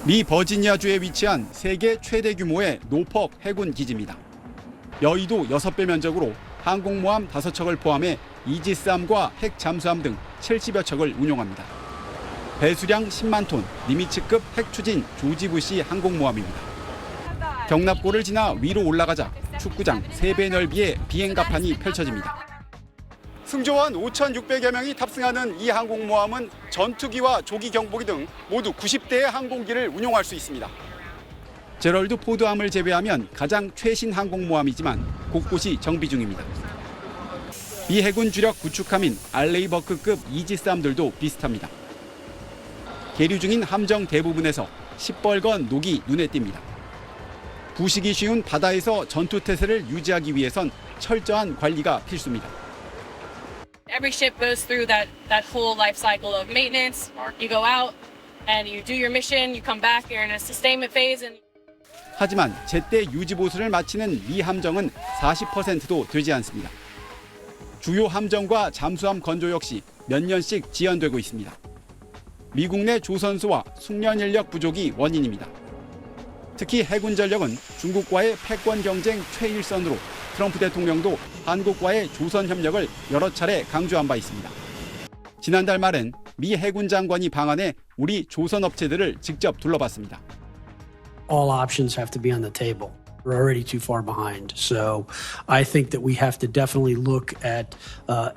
미 버지니아주에 위치한 세계 최대 규모의 노퍽 해군 기지입니다. 여의도 6배 면적으로 항공모함 5척을 포함해 이지스함과 핵 잠수함 등 70여 척을 운용합니다. 배수량 10만 톤, 니미츠급 핵 추진 조지 부시 항공모함입니다. 경납고를 지나 위로 올라가자 축구장 3배 넓이의 비행갑판이 펼쳐집니다. 승조원 5,600여 명이 탑승하는 이 항공모함은 전투기와 조기 경보기 등 모두 90대의 항공기를 운용할 수 있습니다. 제럴드 포드함을 제외하면 가장 최신 항공모함이지만 곳곳이 정비 중입니다. 미 해군 주력 구축함인 알레이버크급 이지스함들도 비슷합니다. 계류 중인 함정 대부분에서 시뻘건 녹이 눈에 띕니다. 부식이 쉬운 바다에서 전투 태세를 유지하기 위해선 철저한 관리가 필수입니다. Every ship goes through that whole life cycle of maintenance. You go out and you do your mission, you come back, you're in a sustainment phase. 하지만 제때 유지 보수를 마치는 미 함정은 40%도 되지 않습니다. 주요 함정과 잠수함 건조 역시 몇 년씩 지연되고 있습니다. 미국 내 조선소와 숙련 인력 부족이 원인입니다. 특히 해군 전력은 중국과의 패권 경쟁 최일선으로 트럼프 대통령도 한국과의 조선 협력을 여러 차례 강조한 바 있습니다. 지난달 말엔 미 해군 장관이 방한해 우리 조선 업체들을 직접 둘러봤습니다. All options have to be on the table. We're already too far behind. So I think that we have to definitely look at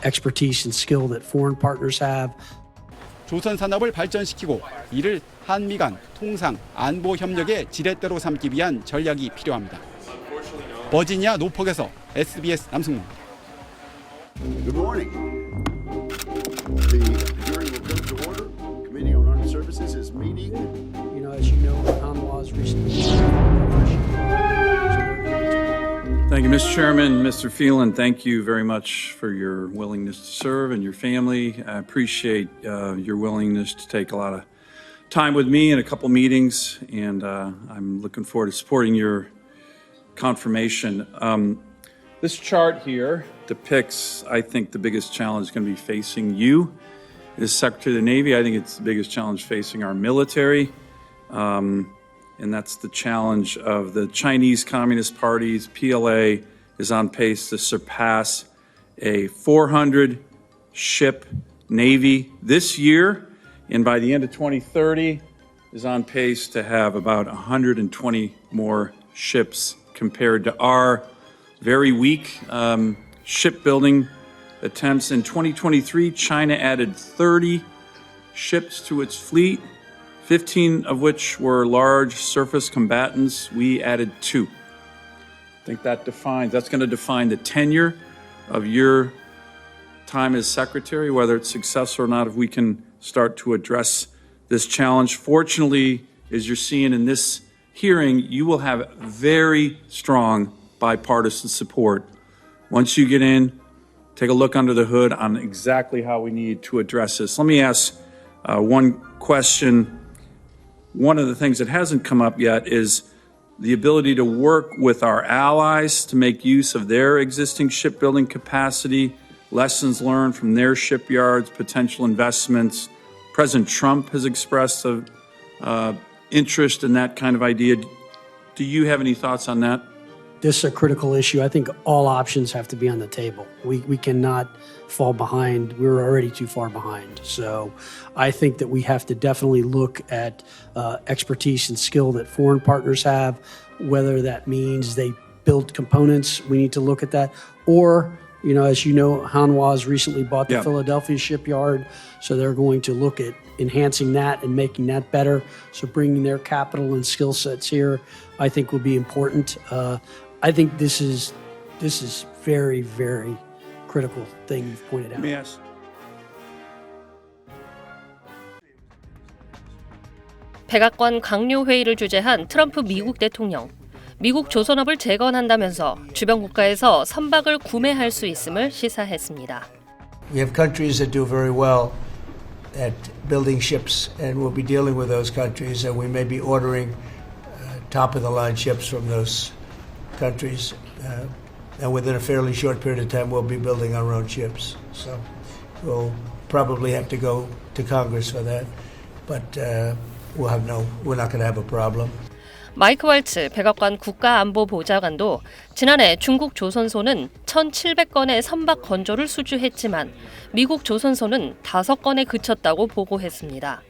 expertise and skill that foreign partners have. 조선 산업을 발전시키고 이를 한미 간 통상 안보 협력의 지렛대로 삼기 위한 전략이 필요합니다. 버지니아 노퍽에서 SBS 남승모입니다. Good morning. The hearing will come to order. Committee on Armed Services is meeting. You know, as you know, Hanwha has recently. Thank you, Mr. Chairman. Mr. Phelan, thank you very much for your willingness to serve and your family. I appreciate your willingness to take a lot of time with me in a couple meetings, and I'm looking forward to supporting your confirmation. This chart here depicts, I think, the biggest challenge going to be facing you as Secretary of the Navy. I think it's the biggest challenge facing our military. And that's the challenge of the Chinese Communist Party's PLA is on pace to surpass a 400-ship Navy this year, and by the end of 2030 is on pace to have about 120 more ships compared to our very weak shipbuilding attempts. In 2023, China added 30 ships to its fleet, 15 of which were large surface combatants. We added 2. I think that's going to define the tenure of your time as secretary, whether it's successful or not, if we can start to address this challenge. Fortunately, as you're seeing in this hearing, you will have very strong bipartisan support. Once you get in, take a look under the hood on exactly how we need to address this. Let me ask one question. One of the things that hasn't come up yet is the ability to work with our allies to make use of their existing shipbuilding capacity, lessons learned from their shipyards, potential investments. President Trump has expressed an interest in that kind of idea. Do you have any thoughts on that? This is a critical issue. I think all options have to be on the table. We cannot fall behind. We're already too far behind. So I think that we have to definitely look at expertise and skill that foreign partners have, whether that means they build components, we need to look at that, or, you know, as you know, Hanwha has recently bought the Philadelphia shipyard, so they're going to look at enhancing that and making that better. So bringing their capital and skill sets here, I think, will be important. I think this is very, very critical thing you've pointed out. Yes. 백악관 강요 회의를 주재한 트럼프 미국 대통령. 미국 조선업을 재건한다면서 주변 국가에서 선박을 구매할 수 있음을 시사했습니다. We have countries that do very well at building ships, and we'll be dealing with those countries, and we may be ordering top-of-the-line ships from those countries. And within a fairly short period of time, we'll be building our own ships. So we'll probably have to go to Congress for that. But we're not going to have a problem. 마이크 왈츠 백악관 국가안보보좌관도 지난해 중국 조선소는 1,700건의 선박 건조를 수주했지만 미국 조선소는 5건에 그쳤다고 보고했습니다.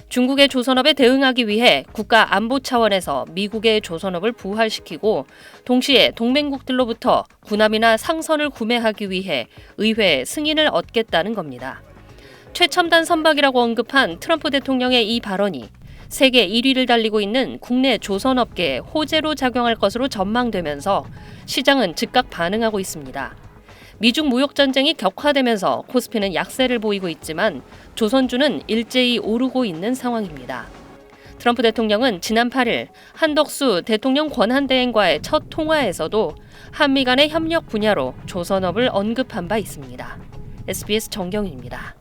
중국의 조선업에 대응하기 위해 국가안보 차원에서 미국의 조선업을 부활시키고 동시에 동맹국들로부터 군함이나 상선을 구매하기 위해 의회의 승인을 얻겠다는 겁니다. 최첨단 선박이라고 언급한 트럼프 대통령의 이 발언이 세계 1위를 달리고 있는 국내 조선업계에 호재로 작용할 것으로 전망되면서 시장은 즉각 반응하고 있습니다. 미중 무역전쟁이 격화되면서 코스피는 약세를 보이고 있지만 조선주는 일제히 오르고 있는 상황입니다. 트럼프 대통령은 지난 8일 한덕수 대통령 권한대행과의 첫 통화에서도 한미 간의 협력 분야로 조선업을 언급한 바 있습니다. SBS 정경윤입니다.